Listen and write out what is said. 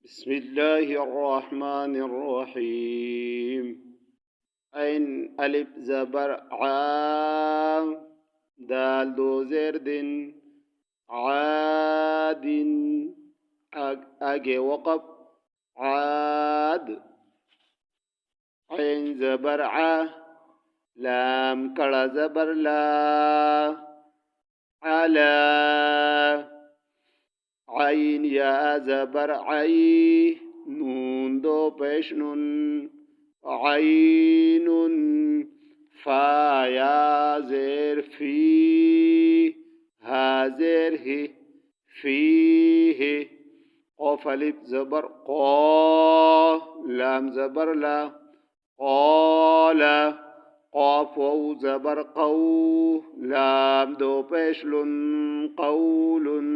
بسم الله الرحمن الرحيم. عين ألف زبر عام، دال دو زرد، عاد، أجي وقف، عاد. عين زبر لام كلا زبر لا، على. عين يا زبر نون دو پیش نون، عين. فا يا زير في، ها زير هي، فيه. قاف ألف زبر لام زبر لا، قال. قاف واو زبر لام دو پیش لن، قول.